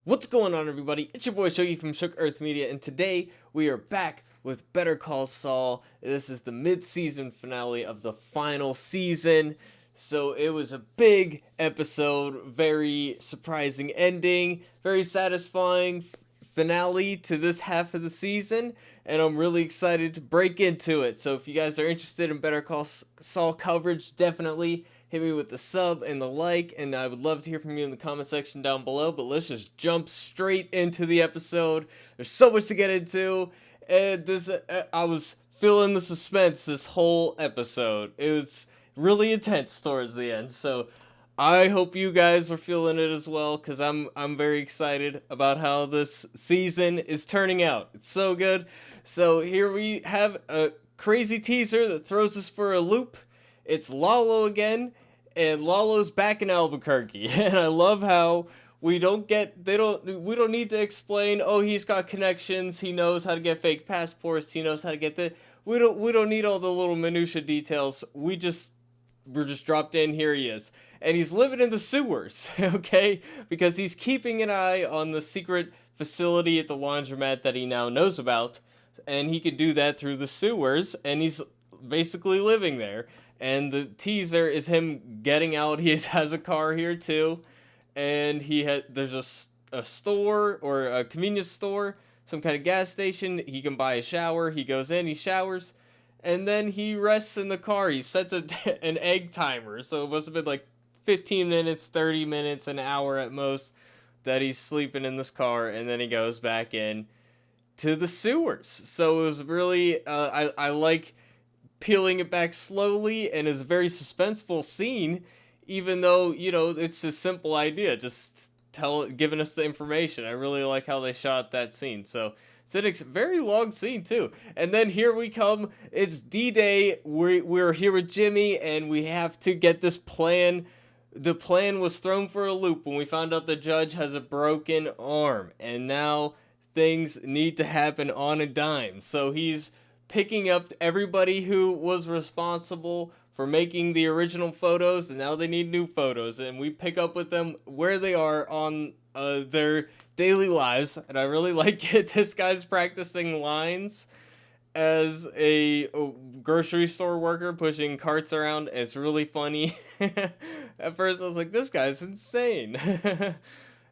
What's going on, everybody? It's your boy Shogi from Shook Earth Media, and today we are back with Better Call Saul. This is the mid-season finale of the final season. So it was a big episode, very surprising ending, very satisfying finale to this half of the season, and I'm really excited to break into it. So if you guys are interested in Better Call Saul coverage, definitely hit me with the sub and the like, and I would love to hear from you in the comment section down below. But let's just jump straight into the episode. There's so much to get into, and I was feeling the suspense this whole episode. It was really intense towards the end, so I hope you guys are feeling it as well, because I'm very excited about how this season is turning out. It's so good. So here we have a crazy teaser that throws us for a loop. It's LALO again, and LALO's back in Albuquerque. And I love how we don't need to explain, oh, he's got connections, he knows how to get fake passports, he knows how to get we don't need all the little minutia details. We're just dropped in, here he is. And he's living in the sewers, okay? Because he's keeping an eye on the secret facility at the laundromat that he now knows about. And he could do that through the sewers, and he's basically living there. And the teaser is him getting out. He has a car here too. And there's a store, or a convenience store, some kind of gas station. He can buy a shower. He goes in, he showers, and then he rests in the car. He sets an egg timer, so it must have been like 15 minutes, 30 minutes, an hour at most that he's sleeping in this car, and then he goes back in to the sewers. So it was really, I like peeling it back slowly, and it's a very suspenseful scene, even though, it's a simple idea, just giving us the information. I really like how they shot that scene. So it's a very long scene too. And then here we come. It's D-Day. We're here with Jimmy, and we have to get this plan. The plan was thrown for a loop when we found out the judge has a broken arm, and now things need to happen on a dime. So he's picking up everybody who was responsible for making the original photos, and now they need new photos, and we pick up with them where they are on their daily lives. And I really like it. This guy's practicing lines as a grocery store worker pushing carts around. It's really funny. At first I was like, this guy's insane.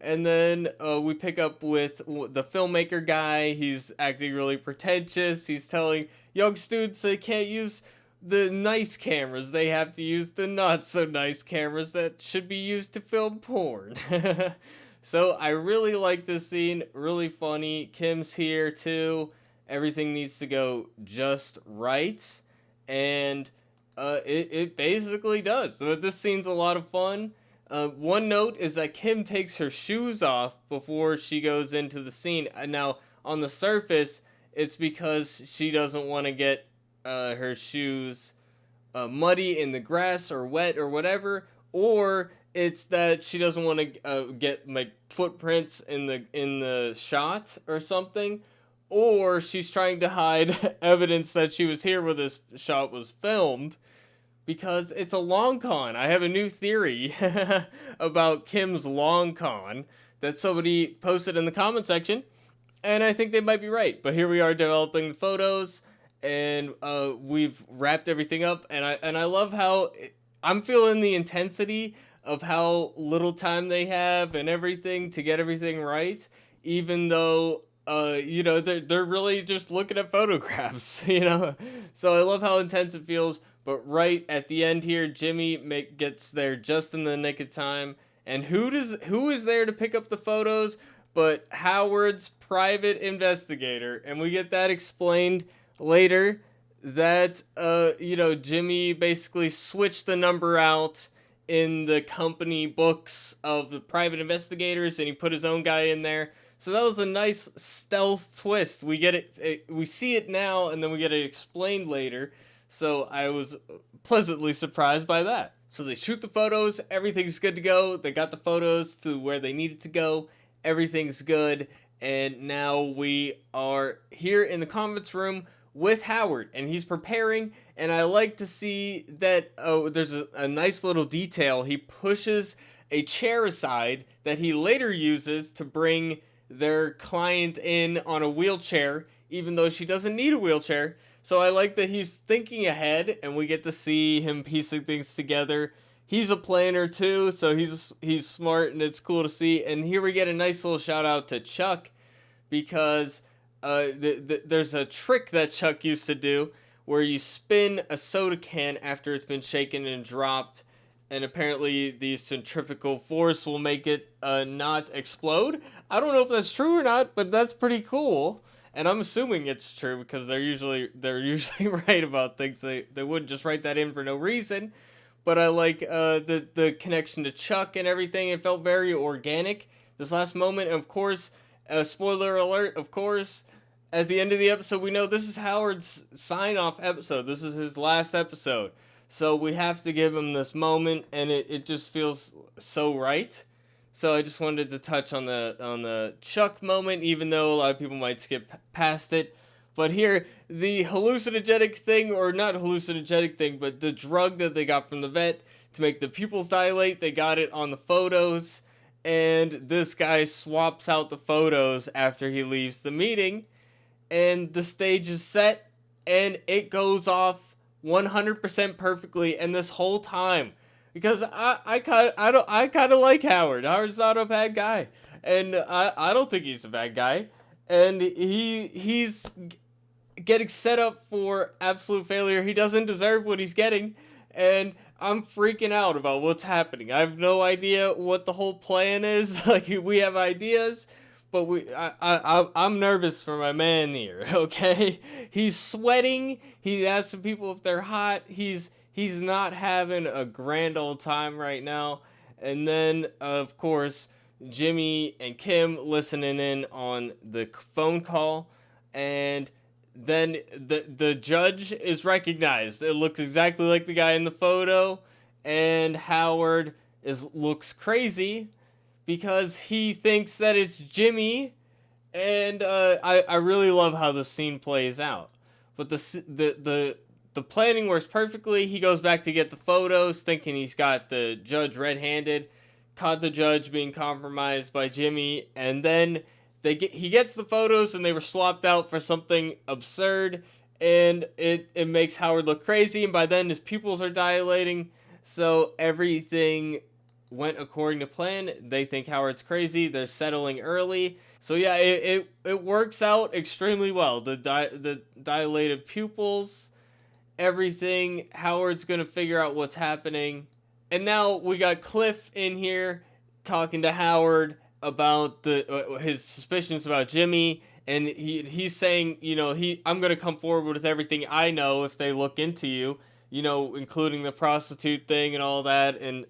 And then we pick up with the filmmaker guy. He's acting really pretentious. He's telling young students they can't use the nice cameras. They have to use the not so nice cameras that should be used to film porn. So I really like this scene. Really funny. Kim's here too. Everything needs to go just right. And it basically does. So this scene's a lot of fun. One note is that Kim takes her shoes off before she goes into the scene. Now, on the surface, it's because she doesn't want to get her shoes muddy in the grass or wet or whatever, or it's that she doesn't want to get like footprints in the shot or something, or she's trying to hide evidence that she was here when this shot was filmed. Because it's a long con. I have a new theory about Kim's long con that somebody posted in the comment section, and I think they might be right. But here we are developing the photos, and we've wrapped everything up, and I love how I'm feeling the intensity of how little time they have and everything to get everything right, even though they're really just looking at photographs, So I love how intense it feels. But right at the end here, Jimmy gets there just in the nick of time. And who is there to pick up the photos but Howard's private investigator? And we get that explained later, that Jimmy basically switched the number out in the company books of the private investigators, and he put his own guy in there. So that was a nice stealth twist. We get it, we see it now, and then we get it explained later. So I was pleasantly surprised by that. So they shoot the photos, everything's good to go. They got the photos to where they needed to go. Everything's good. And now we are here in the conference room with Howard, and he's preparing. And I like to see that there's a nice little detail. He pushes a chair aside that he later uses to bring their client in on a wheelchair, even though she doesn't need a wheelchair. So I like that he's thinking ahead, and we get to see him piecing things together. He's a planner too, so he's smart, and it's cool to see. And here we get a nice little shout out to Chuck, because there's a trick that Chuck used to do where you spin a soda can after it's been shaken and dropped, and apparently the centrifugal force will make it not explode. I don't know if that's true or not, but that's pretty cool. And I'm assuming it's true because they're usually right about things. They wouldn't just write that in for no reason. But I like the connection to Chuck and everything. It felt very organic. This last moment, and of course, spoiler alert, of course, at the end of the episode, we know this is Howard's sign-off episode. This is his last episode. So we have to give him this moment, and it just feels so right. So I just wanted to touch on the Chuck moment, even though a lot of people might skip past it. But here, the hallucinogenic thing, or not hallucinogenic thing, but the drug that they got from the vet to make the pupils dilate, they got it on the photos. And this guy swaps out the photos after he leaves the meeting. And the stage is set, and it goes off 100% perfectly. And this whole time, because I kind of like Howard. Howard's not a bad guy, and I don't think he's a bad guy. And he's getting set up for absolute failure. He doesn't deserve what he's getting, and I'm freaking out about what's happening. I have no idea what the whole plan is. Like, we have ideas, but I'm nervous for my man here. Okay, he's sweating. He asks people if they're hot. He's not having a grand old time right now. And then, of course, Jimmy and Kim listening in on the phone call, and then the judge is recognized. It looks exactly like the guy in the photo, and Howard looks crazy because he thinks that it's Jimmy, and I really love how the scene plays out. But the planning works perfectly. He goes back to get the photos, thinking he's got the judge red-handed, caught the judge being compromised by Jimmy, and then he gets the photos, and they were swapped out for something absurd, and it makes Howard look crazy, and by then his pupils are dilating, so everything went according to plan. They think Howard's crazy. They're settling early. So yeah, it works out extremely well. The dilated pupils, everything. Howard's gonna figure out what's happening, and now we got Cliff in here talking to Howard about his suspicions about Jimmy, and he's saying, I'm gonna come forward with everything I know if they look into you, including the prostitute thing and all that, and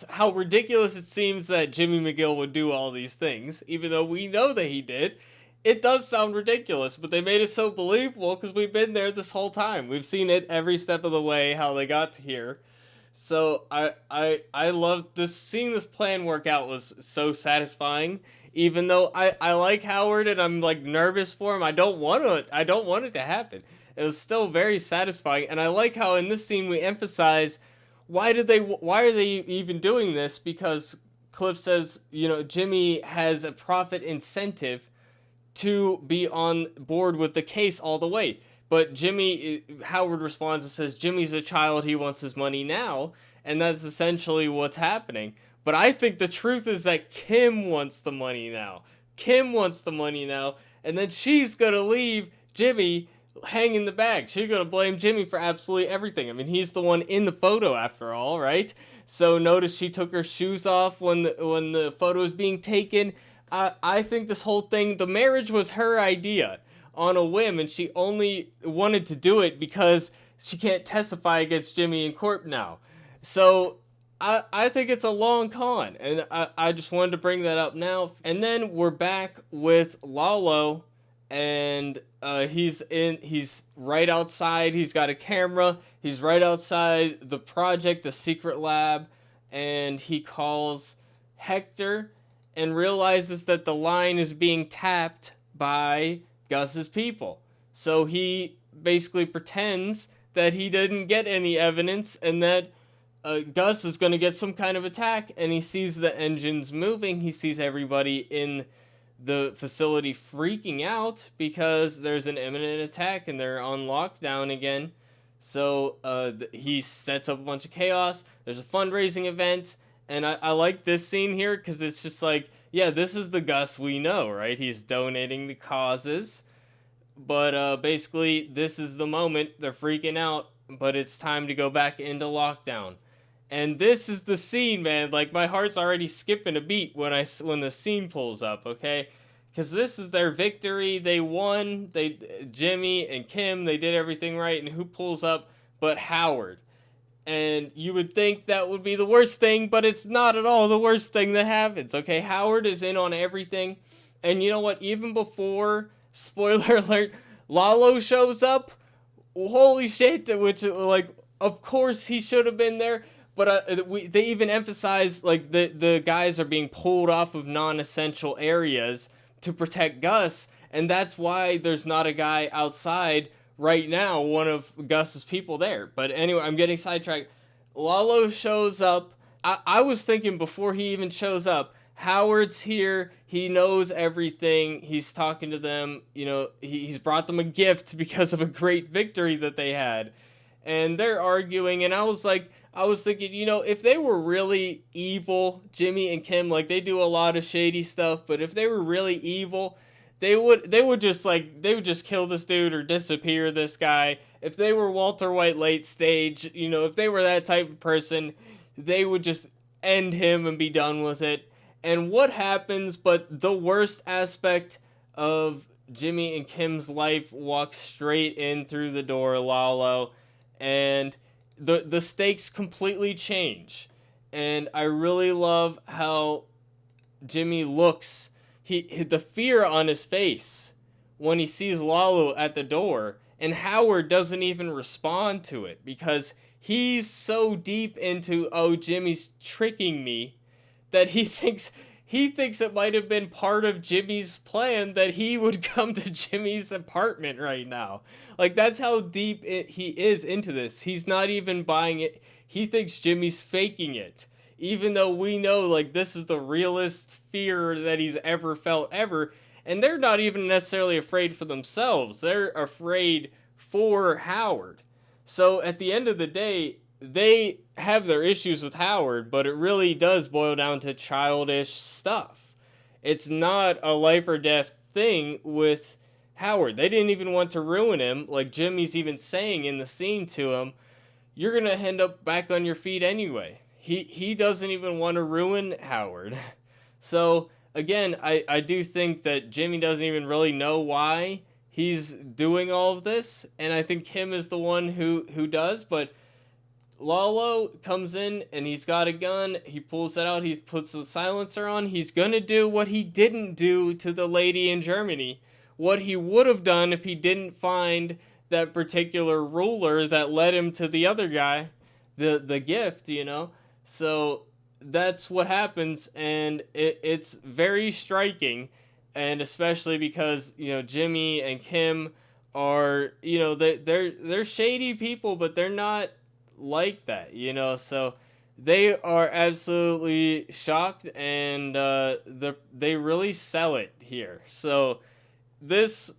how ridiculous it seems that Jimmy McGill would do all these things, even though we know that he did. It does sound ridiculous, but they made it so believable because we've been there this whole time. We've seen it every step of the way, how they got to here. So I love this. Seeing this plan work out was so satisfying. Even though I like Howard and I'm like nervous for him, I don't want it to happen. It was still very satisfying, and I like how in this scene we emphasize why are they even doing this? Because Cliff says, Jimmy has a profit incentive to be on board with the case all the way. But Howard responds and says, Jimmy's a child, he wants his money now, and that's essentially what's happening. But I think the truth is that Kim wants the money now. Kim wants the money now, and then she's gonna leave Jimmy hanging the bag. She's gonna blame Jimmy for absolutely everything. I mean, he's the one in the photo after all, right? So notice she took her shoes off when the photo was being taken. I think this whole thing, the marriage was her idea on a whim, and she only wanted to do it because she can't testify against Jimmy in court now. So I think it's a long con, and I just wanted to bring that up now. And then we're back with LALO, and he's right outside. He's got a camera. He's right outside the project, the secret lab, and he calls Hector and realizes that the line is being tapped by Gus's people. So he basically pretends that he didn't get any evidence and that Gus is going to get some kind of attack, and he sees the engines moving. He sees everybody in the facility freaking out because there's an imminent attack and they're on lockdown again. So he sets up a bunch of chaos. There's a fundraising event, and I like this scene here because it's just like, yeah, this is the Gus we know, right? He's donating to causes, but basically this is the moment they're freaking out, but it's time to go back into lockdown. And this is the scene, man. Like, my heart's already skipping a beat when the scene pulls up, okay? Because this is their victory. They won. Jimmy and Kim, they did everything right. And who pulls up but Howard? And you would think that would be the worst thing, but it's not at all the worst thing that happens, okay? Howard is in on everything. And you know what? Even before, spoiler alert, LALO shows up, holy shit, which, like, of course he should have been there. But they even emphasize, like, the guys are being pulled off of non-essential areas to protect Gus, and that's why there's not a guy outside right now, one of Gus's people there. But anyway, I'm getting sidetracked. LALO shows up. I was thinking before he even shows up, Howard's here. He knows everything. He's talking to them. You know, he's brought them a gift because of a great victory that they had. And they're arguing, and I was thinking, you know, if they were really evil, Jimmy and Kim, like, they do a lot of shady stuff, but if they were really evil, they would just kill this dude or disappear this guy. If they were Walter White late stage, you know, if they were that type of person, they would just end him and be done with it. And what happens, but the worst aspect of Jimmy and Kim's life walks straight in through the door, LALO, and the stakes completely change. And I really love how Jimmy looks, the fear on his face when he sees LALO at the door, and Howard doesn't even respond to it because he's so deep into, oh, Jimmy's tricking me, that he thinks it might have been part of Jimmy's plan that he would come to Jimmy's apartment right now. Like, that's how deep he is into this. He's not even buying it. He thinks Jimmy's faking it. Even though we know, like, this is the realest fear that he's ever felt ever. And they're not even necessarily afraid for themselves. They're afraid for Howard. So at the end of the day, they have their issues with Howard, but it really does boil down to childish stuff. It's not a life or death thing with Howard. They didn't even want to ruin him. Like, Jimmy's even saying in the scene to him, you're going to end up back on your feet anyway. He doesn't even want to ruin Howard. So, again, I do think that Jimmy doesn't even really know why he's doing all of this, and I think Kim is the one who does, but LALO comes in and he's got a gun. He pulls it out. He puts the silencer on. He's going to do what he didn't do to the lady in Germany. What he would have done if he didn't find that particular ruler that led him to the other guy, the gift, you know. So that's what happens, and it's very striking, and especially because, you know, Jimmy and Kim are, you know, they're shady people, but they're not like that, you know. So they are absolutely shocked, and they really sell it here. So this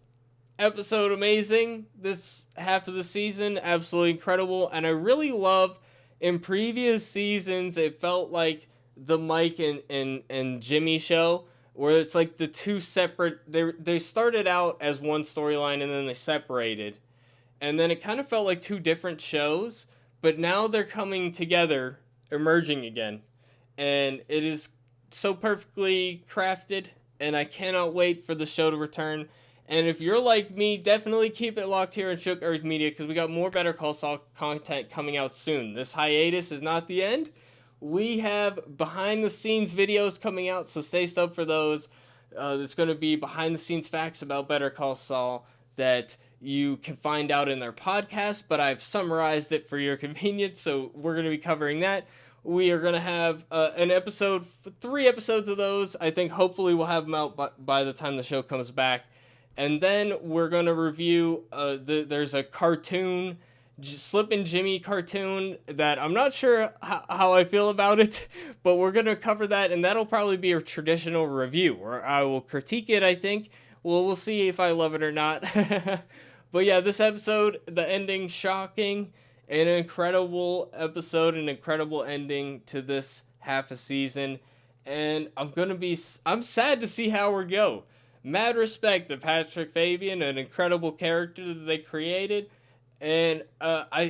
episode, amazing. This half of the season, absolutely incredible. And I really love, in previous seasons, it felt like the Mike and Jimmy show, where it's like the two separate, they started out as one storyline and then they separated, and then it kind of felt like two different shows. But now they're coming together, emerging again. And it is so perfectly crafted, and I cannot wait for the show to return. And if you're like me, definitely keep it locked here on Shook Earth Media, because we got more Better Call Saul content coming out soon. This hiatus is not the end. We have behind-the-scenes videos coming out, so stay stoked for those. There's going to be behind-the-scenes facts about Better Call Saul that you can find out in their podcast, but I've summarized it for your convenience, so we're going to be covering that. We are going to have an episode, 3 episodes of those. I think hopefully we'll have them out by the time the show comes back. And then we're going to review, there's a cartoon Slippin' Jimmy cartoon that I'm not sure how I feel about it, but we're gonna cover that, and that'll probably be a traditional review where I will critique it. I think. Well, we'll see if I love it or not. But yeah, this episode, the ending, shocking, an incredible episode, an incredible ending to this half a season, and I'm sad to see Howard go. Mad respect to Patrick Fabian, an incredible character that they created, and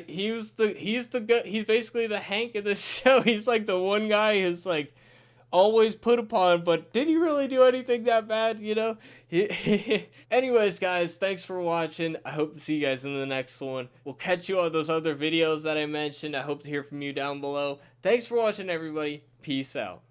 he's basically the Hank of this show. He's like the one guy who's like always put upon, but did he really do anything that bad, you know? Anyways, guys, thanks for watching. I hope to see you guys in the next one. We'll catch you on those other videos that I mentioned. I hope to hear from you down below. Thanks for watching, everybody. Peace out.